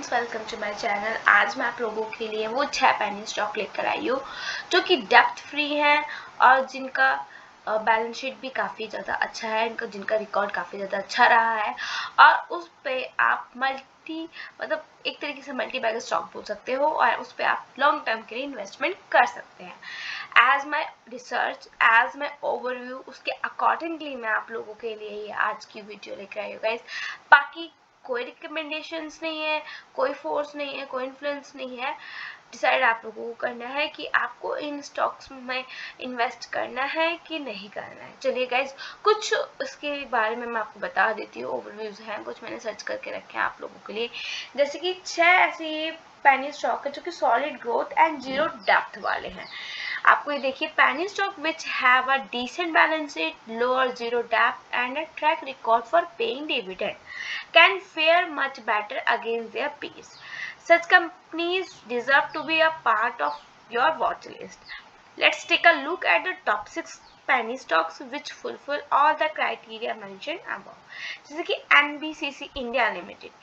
Friends, welcome to my channel. आज मैं आप लोगों के लिए वो 6 पेनी स्टॉक लेकर आई हूँ जो कि डेप्थ फ्री हैं और जिनका बैलेंस शीट भी काफ़ी ज़्यादा अच्छा है, जिनका रिकॉर्ड काफ़ी ज़्यादा अच्छा रहा है और उस पे आप मतलब एक तरीके से मल्टी बैगर स्टॉक बोल सकते हो और उस पे आप लॉन्ग टर्म के लिए इन्वेस्टमेंट कर सकते हैं। As my research, as my overview, उसके अकॉर्डिंगली मैं आप लोगों के लिए ये आज की वीडियो लेकर आई हूँ गाइस। बाकी कोई रिकमेंडेशंस नहीं है, कोई फोर्स नहीं है, कोई इन्फ्लुएंस नहीं है। डिसाइड आप लोगों को करना है कि आपको इन स्टॉक्स में इन्वेस्ट करना है कि नहीं करना है। चलिए गाइज, कुछ इसके बारे में मैं आपको बता देती हूँ। ओवरव्यूज हैं, कुछ मैंने सर्च करके रखे हैं आप लोगों के लिए। जैसे कि 6 ऐसे पेनी स्टॉक है जो कि सॉलिड ग्रोथ एंड जीरो डेप्थ वाले हैं। आपको ये देखिए, penny stock which have a decent balance sheet, low और जीरो डेप्थ and a track record for paying dividend can fare much better against their peers. Such companies deserve to be a part of your watch list. Let's take a look at the top 6 penny stocks which fulfill all the criteria mentioned above. जैसे कि NBCC India Limited.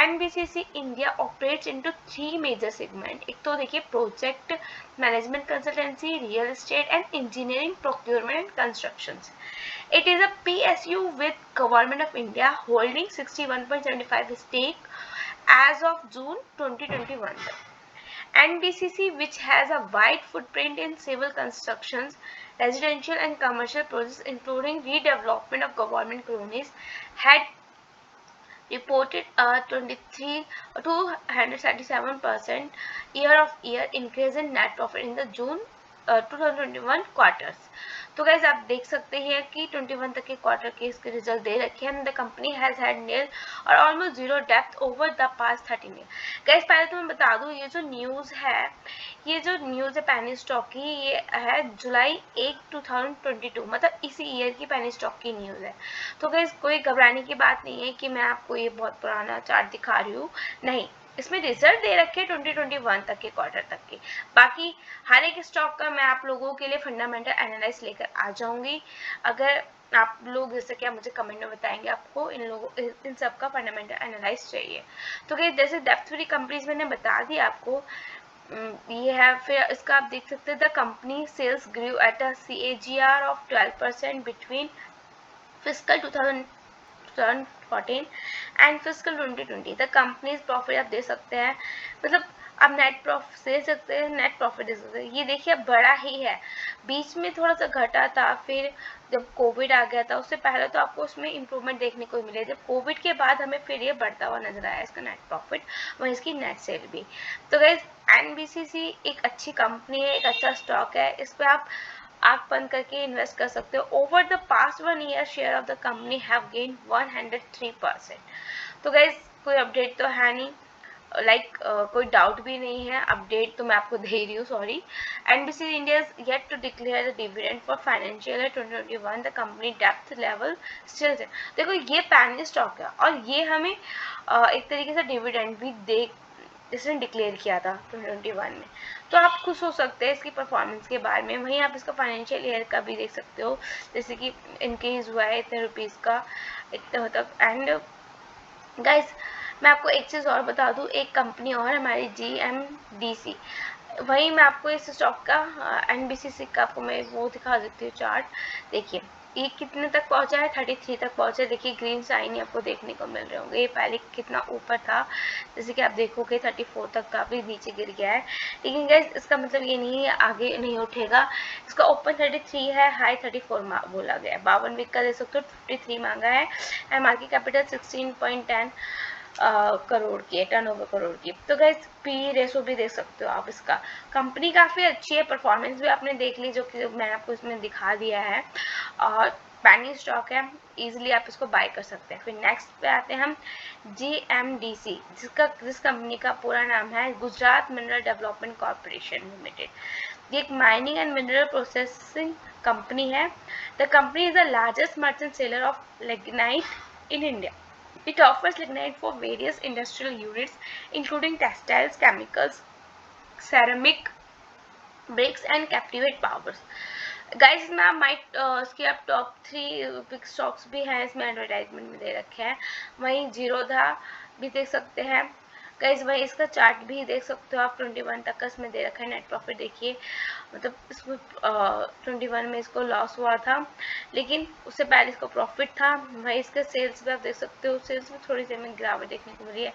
NBCC India operates into 3 major segments. एक तो देखिए project management consultancy, real estate and engineering, procurement and constructions. It is a PSU with Government of India holding 61.75 stake as of June 2021. NBCC, which has a wide footprint in civil constructions, residential and commercial projects including redevelopment of government colonies, had reported a 237% year-of-year increase in net profit in the June 2021 quarters. तो guys आप देख सकते हैं कि 21 तक के quarter के इसके रिजल्ट दे रखे हैं। द कंपनी हैज हैड नील और almost zero depth over the past 13 year. Guys पहले तो मैं बता दूं, ये जो न्यूज़ है पेनी स्टॉक की, ये है जुलाई 1 2022, मतलब इसी ईयर की पेनी स्टॉक की न्यूज़ है। तो गाइज कोई घबराने की बात नहीं है कि मैं आपको ये बहुत पुराना चार्ट दिखा रही हूँ, नहीं। इसमें रिजल्ट दे रखे 2021 तक के क्वार्टर तक के। बाकी हर एक स्टॉक का मैं आप लोगों के लिए फंडामेंटल एनालिसिस लेकर आ जाऊंगी। अगर आप लोग जैसे कि आप मुझे कमेंट में बताएंगे आपको इन सब का फंडामेंटल एनालिसिस चाहिए। तो क्या जैसे डेप्थ फ्री कंपनीज मैंने बता दी आपको, ये है। फिर इसका आप देख सकते हैं, the company sales grew at a CAGR of 12% between fiscal 2014 and fiscal 2020। The company's profit आप दे सकते हैं, मतलब आप नेट प्रॉफिट दे सकते हैं, नेट प्रॉफिट दे सकते हैं। ये देखिए बड़ा ही है, बीच में थोड़ा सा घटा था, फिर जब कोविड आ गया था उससे पहले तो आपको उसमें इम्प्रूवमेंट देखने को मिले। जब कोविड के बाद हमें फिर ये बढ़ता हुआ नजर आया इसका नेट प्रॉफिट, वहीं इसकी नेट सेल भी। तो गाइस NBCC एक अच्छी कंपनी है, एक अच्छा स्टॉक है, इस पर आप आंख बंद करके इन्वेस्ट कर सकते हो। Over the past 1 year share of the company have gain 103%। तो गाइज कोई अपडेट तो है नहीं, कोई डाउट भी नहीं है, अपडेट तो मैं आपको दे रही हूँ, sorry. NBCC India is yet to declare the dividend for financial year 2021. The company depth level still है। देखो ये पैनी स्टॉक है और ये हमें एक तरीके से डिविडेंड भी दे, इसने डिक्लेयर किया था 2021 में। तो आप खुश हो सकते हैं इसकी परफॉर्मेंस के बारे में। वहीं आप इसका फाइनेंशियल ईयर का भी देख सकते हो, जैसे कि इंक्रीज हुआ है इतने रुपीज़ का, इतने तक। एंड गाइस मैं आपको एक चीज़ और बता दूँ, एक कंपनी और हमारी GMDC, वहीं मैं आपको इस स्टॉक का NBCC का आपको मैं वो दिखा देती हूँ चार्ट। देखिए ये कितने तक पहुंचा है, 33 तक पहुंचा है। देखिए ग्रीन साइन आपको देखने को मिल रहे होंगे। ये पहले कितना ऊपर था, जैसे कि आप देखोगे 34 तक था, अभी नीचे गिर गया है। लेकिन गाइस इसका मतलब ये नहीं है आगे नहीं उठेगा। इसका ओपन 33 है, हाई 34 बोला गया है। 52 वीक का देख सकते हो, 53 मांगा है एंड मार्केट कैपिटल 16.10 करोड़ की है, टर्नओवर करोड़ की। तो गाइस पी रेशो भी देख सकते हो आप। इसका कंपनी काफ़ी अच्छी है, परफॉर्मेंस भी आपने देख ली जो कि मैंने आपको इसमें दिखा दिया है, और पैनी स्टॉक है, इजीली आप इसको बाय कर सकते हैं। फिर नेक्स्ट पे आते हैं हम GMDC, जिस कंपनी का पूरा नाम है Gujarat mineral development corporation limited. ये एक mining and mineral processing company है। The company is the largest merchant seller of lignite in India. It offers lignite for various industrial units including textiles, chemicals, ceramic, bricks and captivate powers. Guys इसमें आप इसके आप top 3 big stocks भी हैं, इसमें advertisement में दे रखे हैं। वहीं जीरोधा भी देख सकते हैं, गाइज वही इसका चार्ट भी देख सकते हो आप, 21 तक का इसमें दे रखा है नेट प्रॉफिट। देखिए मतलब इसमें 21 में इसको लॉस हुआ था, लेकिन उससे पहले इसको प्रॉफिट था। वही इसके सेल्स भी आप देख सकते हो, सेल्स में थोड़ी सी हमें गिरावट देखने को मिली है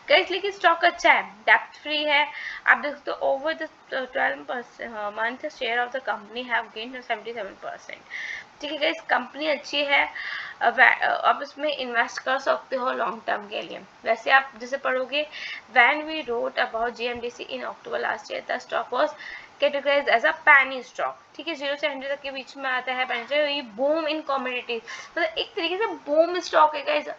गाइज, लेकिन स्टॉक अच्छा है, डेप्थ फ्री है। आप देख सकते हो over the 12 month share of the company have gained 77%। ठीक है गाइस, कंपनी अच्छी है, आप इसमें इन्वेस्ट कर सकते हो लॉन्ग टर्म के लिए। वैसे आप जैसे पढ़ोगे, when we wrote about GMDC in October last year the stock was categorised as a penny stock. ठीक है, 0 से 100 तक के बीच में आता है पैनी स्टॉक। ये बूम इन कमोडिटीज, मतलब एक तरीके से बूम स्टॉक है गाइस।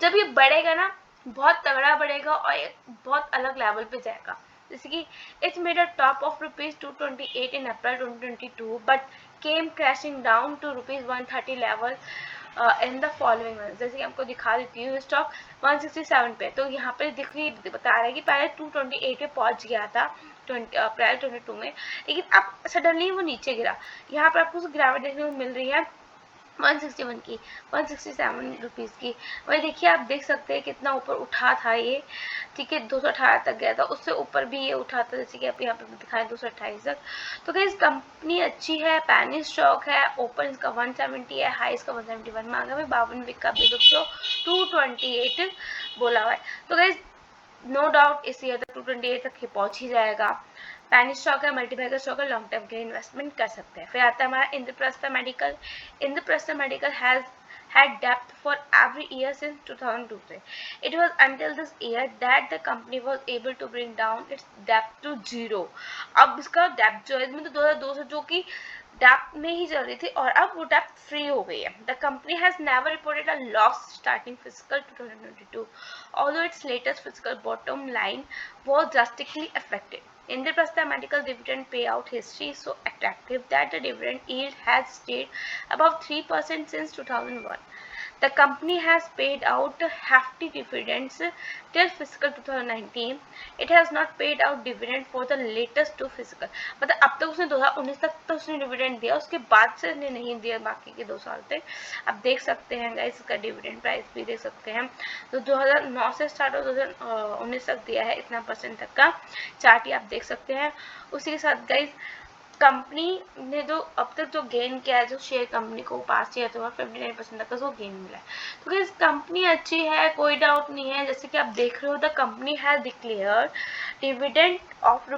जब ये बढ़ेगा ना, बहुत तगड़ा बढ़ेगा और एक बहुत अलग लेवल पे जाएगा। जैसे कि it's made a top of ₹228 in April 2022 but came crashing down to ₹130 level in the following month. जैसे कि हमको दिखा देती हूँ, स्टॉक 167 पे, तो यहाँ पे बता रहा है कि पहले 228 पे पहुंच गया था अप्रैल 22 में, लेकिन अब सडनली वो नीचे गिरा। यहाँ पर आपको गिरावट देखने को मिल रही है 161 की, 167 रुपीज़ की। वही देखिए आप देख सकते हैं कितना ऊपर उठा था ये। ठीक है, 218 तक गया था, उससे ऊपर भी ये उठा था, जैसे कि आप यहाँ पे दिखाएं 228 तक। तो गाइस कंपनी अच्छी है, पैनी स्टॉक है, ओपन इसका 170 है, हाई इसका 171, मांगा में 52 वीक का भी दोस्तों 228 बोला हुआ है। तो गाइस नो डाउट इस ईयर तक 228 तक पहुंच ही जाएगा। पैनी स्टॉक है, मल्टीबैगर स्टॉक है, लॉन्ग टर्म के इन्वेस्टमेंट कर सकते हैं। फिर आता है हमारा Indraprastha medical. Indraprastha medical has had debt for every year since 2002. It was until this year that the company was able to bring down its debt to zero. अब इसका डेप्थ जो है इसमें तो 2002 से जो कि डेप्थ में ही चल रही थी और अब वो डेप्थ फ्री हो गई है। The company has never reported a loss starting physical 2022, although its latest fiscal bottom line was drastically affected. Indraprastha Medical dividend payout history is so attractive that the dividend yield has stayed above 3% since 2001. The company has paid out hefty dividends till fiscal 2019. It has not paid out dividend for the latest two fiscal. मतलब अब तक उसने 2019 तक तो उसने dividend दिया, उसके बाद से उसने नहीं दिया बाकी के 2 साल तक। अब देख सकते हैं गाइस इसका डिविडेंड प्राइस भी देख सकते हैं। तो 2009 से स्टार्ट हो 2019 तक दिया है, इतना परसेंट तक का चार्ट ही आप देख सकते हैं। उसी के साथ गाइस कंपनी ने जो अब तक जो गेन किया है, जो शेयर कंपनी को पास ईयर तो 59% तक का जो गेन मिला है। तो गाइस कंपनी अच्छी है, कोई डाउट नहीं है। जैसे कि आप देख रहे हो, the company has declared dividend of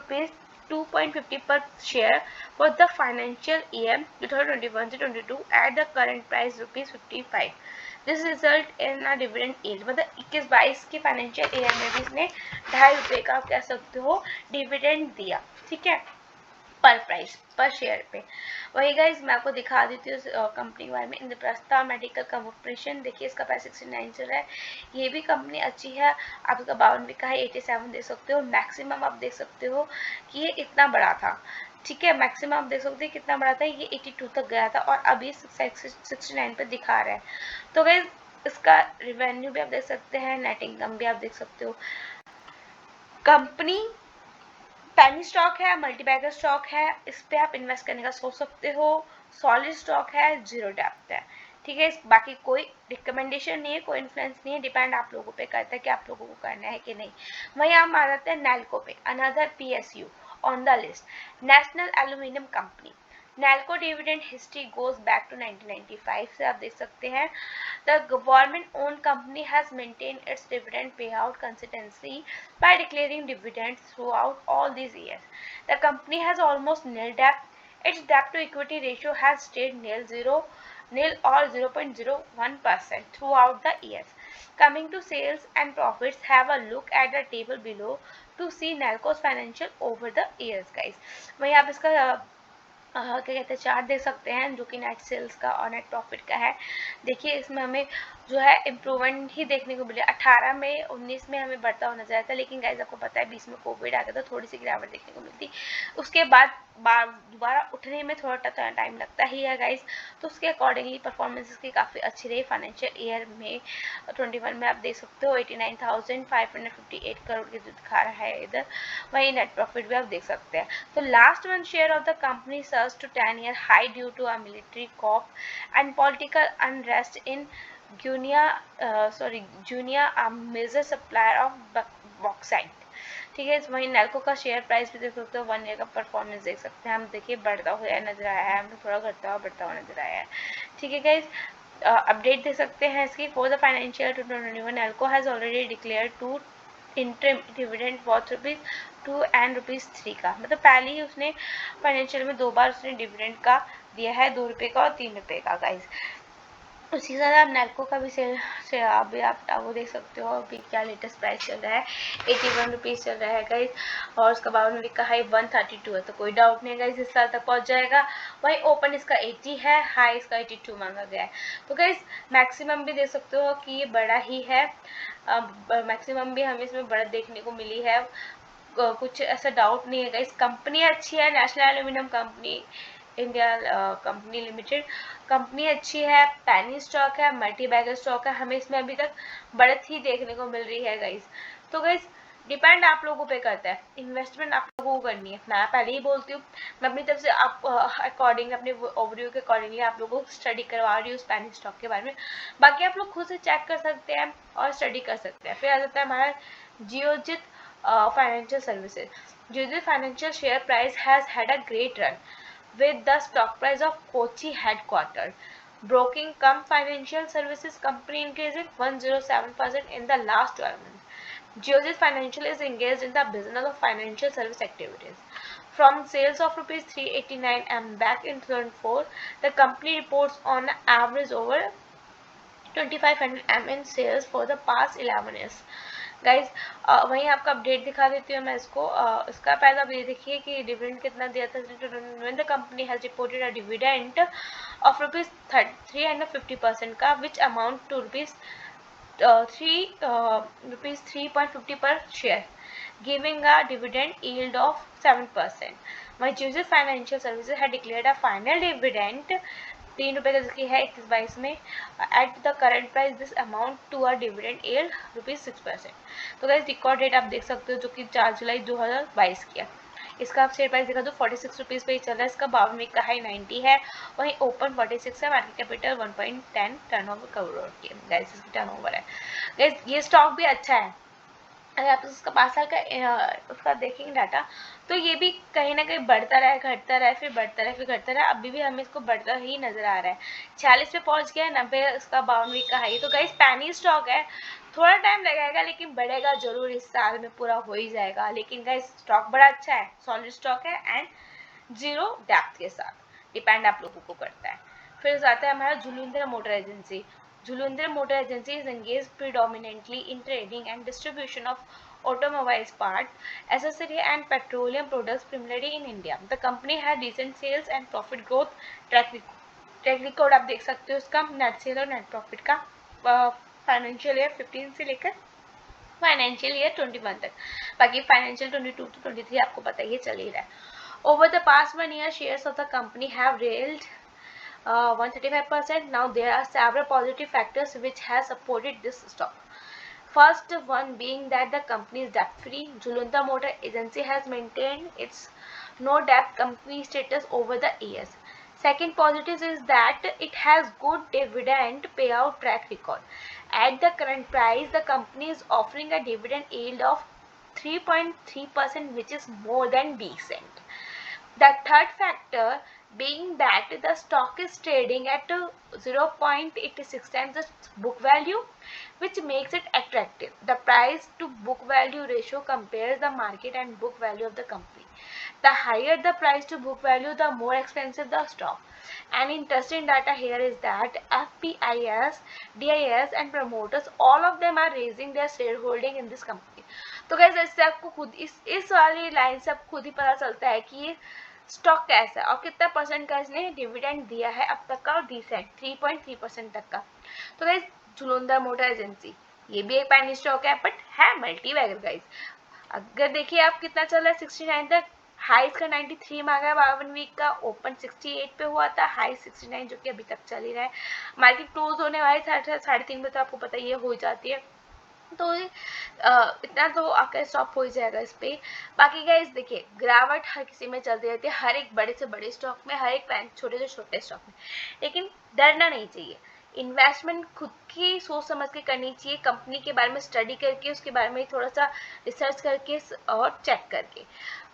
₹2.50 per share for the financial year 2021-22 at the current price ₹55. This result in a dividend yield, मतलब 21-22 के फाइनेंशियल ईयर में भी इसने ₹2.50 का आप कह सकते हो डिविडेंड दिया। ठीक है, पर प्राइस पर शेयर पे। वही गाइज मैं आपको दिखा देती हूँ कंपनी के बारे में। इंद्रप्रस्था मेडिकल कॉर्पोरेशन, देखिए इसका प्राइस 69 चल रहा है। ये भी कंपनी अच्छी है, आप इसका 52 बिका है, 87 देख सकते हो। मैक्सिमम आप देख सकते हो कि ये इतना बड़ा था। ठीक है, मैक्सिमम आप देख सकते हैं कितना बड़ा था, ये 82 तक गया था और अभी 69 पे दिखा रहा है। तो गाइज इसका रिवेन्यू भी आप देख सकते हैं, नेट इनकम भी आप देख सकते हो। कंपनी पैनी स्टॉक है, मल्टीबैगर स्टॉक है, इस पे आप इन्वेस्ट करने का सोच सकते हो। सॉलिड स्टॉक है, जीरो डेप्थ है। ठीक है, बाकी कोई रिकमेंडेशन नहीं है, कोई इन्फ्लुएंस नहीं है, डिपेंड आप लोगों पे करता है कि आप लोगों को करना है कि नहीं। वहीं हम आ जाते हैं नैल्को पे, another PSU on the list, national aluminium company. Nalco dividend history goes back to 1995 से आप देख सकते हैं। The government-owned company has maintained its dividend payout consistently by declaring dividends throughout all these years. The company has almost nil debt. Its debt-to-equity ratio has stayed nil or 0.01% throughout the years. Coming to sales and profits, have a look at the table below to see Nalco's financial over the years, guys. वहीं आप इसका क्या कहते हैं chart देख सकते हैं, जो कि नेट सेल्स का और नेट प्रॉफिट का है। देखिए इसमें हमें जो है इम्प्रूवमेंट ही देखने को मिले। 18 में 19 में हमें बढ़ता हुआ नजर आता है, लेकिन गाइज आपको पता है 20 में कोविड आ गया तो थोड़ी सी गिरावट देखने को मिलती। उसके बाद दोबारा उठने में थोड़ा टाइम लगता ही है गाइज। तो उसके अकॉर्डिंगली परफॉर्मेंस इसकी काफ़ी अच्छी रही। फाइनेंशियल ईयर में 21 में आप देख सकते हो 89,558 करोड़ की जो दिखा रहा है इधर। वही नेट प्रॉफिट भी आप देख सकते हैं। तो last one share of the company surge to 10-year high due to a military coup and political unrest in Guinea, a major supplier of bauxite, ठीक है। वहीं नैल्को का शेयर प्राइस भी देख सकते हो, 1 ईयर का परफॉर्मेंस देख सकते हैं हम। देखिए बढ़ता हुआ नजर आया है, हमें थोड़ा बढ़ता हुआ नजर आया है, ठीक है गाइज। अपडेट देख सकते हैं इसकी। For the financial 2021 NALCO has already declare 2 interim dividend worth ₹2 and ₹3 का, मतलब पहले ही उसने फाइनेंशियल में 2 बार उसने डिविडेंड का दिया है, ₹2 का और ₹3 का गाइज। उसी के साथ आप नैल्को का भी से अभी आप वो देख सकते हो अभी क्या लेटेस्ट प्राइस चल रहा है, 81 रुपीज़ चल रहा है गाइज, और उसका बावन वीक का हाई 132 है, तो कोई डाउट नहीं है गाइज इस साल तक पहुंच जाएगा। वही ओपन इसका 80 है, हाई इसका 82 मांगा गया है। तो गाइज मैक्सिमम भी देख सकते हो कि ये बड़ा ही है, मैक्सिमम भी हमें इसमें बढ़त देखने को मिली है, कुछ ऐसा डाउट नहीं है गाइज। कंपनी अच्छी है, national aluminium company India company limited, company अच्छी है, पैनी स्टॉक है, मल्टी बैगर स्टॉक है, हमें इसमें अभी तक बढ़त ही देखने को मिल रही है गाइज। तो गाइज डिपेंड आप लोगों पे करता है, इन्वेस्टमेंट आप लोगों को करनी है। मैं पहले ही बोलती हूँ, मैं अपनी तरफ से आप अकॉर्डिंग अपने ओवरव्यू के अकॉर्डिंगली आप लोगों को स्टडी करवा रही हूँ पैनी स्टॉक के बारे में। बाकी आप लोग खुद से चेक कर सकते हैं और स्टडी कर सकते हैं। फिर आ जाता है हमारा Geojit financial services. Geojit financial share price has had a great run with the stock price of Kochi headquartered. Broking cum financial services company increasing 107% in the last 12 months. Geojit Financial is engaged in the business of financial service activities. From sales of rupees 389 M back in 2004, the company reports on average over 2500 M in sales for the past 11 years. Guys वहीं आपका update दिखा देती हूँ मैं इसको। इसका पहला आप ये देखिए कि डिविडेंड कितना दिया था। The company has reported a dividend of ₹350% का, which amount to ₹3.50 per share, giving a dividend yield of 7%. वहीं जियोजित फाइनेंशियल सर्विसेज है डिक्लेयर्ड अ फाइनल डिविडेंड ₹3 की है 21-22 में। At the current price this amount to a dividend yield ₹6%. तो guys record date आप देख सकते हो जो कि 4 जुलाई 2022 की है। इसका शेयर प्राइस देखा तो 46 रुपीज़ पे ही चल रहा है। इसका 52 वीक का हाई 90 है, वहीं ओपन 46 है, मार्केट कैपिटल 1.10 टर्नओवर करोड़ की गाइस इसकी टर्नओवर है। गाइस ये स्टॉक भी अच्छा है, अगर आप उसका 5 साल का उसका देखेंगे डाटा, तो ये भी कहीं ना कहीं बढ़ता रहा है, घटता रहा है, फिर बढ़ता रहा है, फिर घटता रहा है। अभी भी हमें इसको बढ़ता ही नजर आ रहा है। 46 पे पहुंच गया है, 90 इसका 52 वीक का हाई। तो गाइस पैनी स्टॉक है, थोड़ा टाइम लगेगा लेकिन बढ़ेगा जरूर, इस साल में पूरा हो ही जाएगा। लेकिन गाइस स्टॉक बड़ा अच्छा है, सॉलिड स्टॉक है एंड जीरो डेप्थ के साथ, डिपेंड आप लोगों को करता है। फिर आता है हमारा Jullundur motor agency. Julundar Motor Agency is engaged predominantly in trading and distribution of automobiles part, accessory and petroleum products primarily in India. The company had decent sales and profit growth track record आप देख सकते हो उसका net cell और net profit का financial year 15 से लेकर financial year 21 तक। बाकी फाइनेंशियल 22 to 23 आपको पता ही चल ही रहा है। Over the past 1 year, shares of the company have railed 135%. Now there are several positive factors which has supported this stock. First one being that the company is debt free. Julundar Motor Agency has maintained its no debt company status over the years. Second positive is that it has good dividend payout track record. At the current price, the company is offering a dividend yield of 3.3%, which is more than decent. The third factor being that the stock is trading at 0.86 times the book value, which makes it attractive. The price to book value ratio compares the market and book value of the company. The higher the price to book value, the more expensive the stock. And interesting data here is that FPIS, DIS and promoters, all of them are raising their shareholding in this company. तो guys इससे आपको खुद इस वाली line से आपको खुद ही पता चलता है कि ये स्टॉक कैसा है और कितना परसेंट का इसने डिविडेंड दिया है अब तक का, और डिसेंट 3.3% तक का। तो गाइस जुलूंधर मोटर एजेंसी ये भी एक पैनी स्टॉक है, बट है मल्टी बैगर गाइस। अगर देखिए आप कितना चल रहा है 69 तक, हाई इसका 93 मांगा है 52 वीक का, ओपन 68 पे हुआ था, हाई 69 जो कि अभी तक चल ही रहा है। मार्केट क्लोज होने वाली 3:30 बजे, तो आपको पता ही हो जाती है, तो इतना तो आकर स्टॉप हो ही जाएगा इस पे। बाकी गाइस देखिए गिरावट हर किसी में चलती रहती है, हर एक बड़े से बड़े स्टॉक में, हर एक छोटे से छोटे स्टॉक में, लेकिन डरना नहीं चाहिए। इन्वेस्टमेंट खुद की सोच समझ के करनी चाहिए, कंपनी के बारे में स्टडी करके, उसके बारे में थोड़ा सा रिसर्च करके और चेक करके।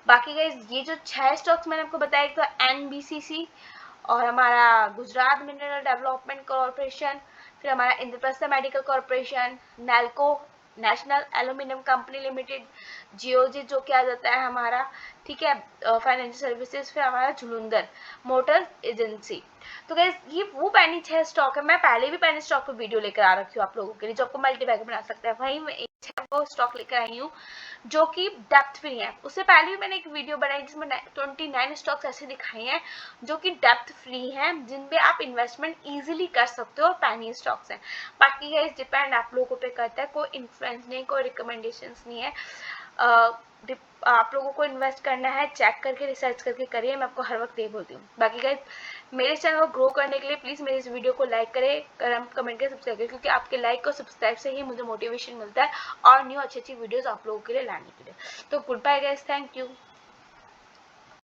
बाकी गाइस ये जो 6 स्टॉक्स मैंने आपको बताया, एक तो NBCC और हमारा गुजरात मिनरल डेवलपमेंट कॉरपोरेशन, फिर हमारा Indraprastha medical corporation, NALCO national aluminium company limited, जियोजी जो क्या जाता है हमारा, ठीक है, फाइनेंशियल सर्विसेज, फिर हमारा झुलुंदर मोटर एजेंसी। तो गाइस ये वो पैनी 6 स्टॉक है, मैं पहले भी पैनी स्टॉक पर वीडियो लेकर आ रखी हूँ आप लोगों के लिए, जो आपको मल्टीबैग बना सकता है। वही मैं वो स्टॉक लेकर आई हूँ जो कि डेप्थ फ्री है। उससे पहले भी मैंने एक वीडियो बनाई जिसमें 29 स्टॉक्स ऐसे दिखाए हैं जो कि डेप्थ फ्री हैं, जिन पे आप इन्वेस्टमेंट इजीली कर सकते हो, और पैनी स्टॉक्स हैं। बाकी गाइस डिपेंड आप लोगों पे करता है, कोई इन्फ्लुएंस नहीं, कोई रिकमेंडेशंस नहीं है। आप लोगों को इन्वेस्ट करना है, चेक करके रिसर्च करके करिए, मैं आपको हर वक्त ये बोलती हूँ। बाकी गाइस मेरे चैनल को ग्रो करने के लिए प्लीज़ मेरे इस वीडियो को लाइक करें, कमेंट करें, सब्सक्राइब करें, क्योंकि आपके लाइक और सब्सक्राइब से ही मुझे मोटिवेशन मिलता है और न्यू अच्छी अच्छी वीडियोस आप लोगों के लिए लाने के लिए। तो good bye guys, thank you.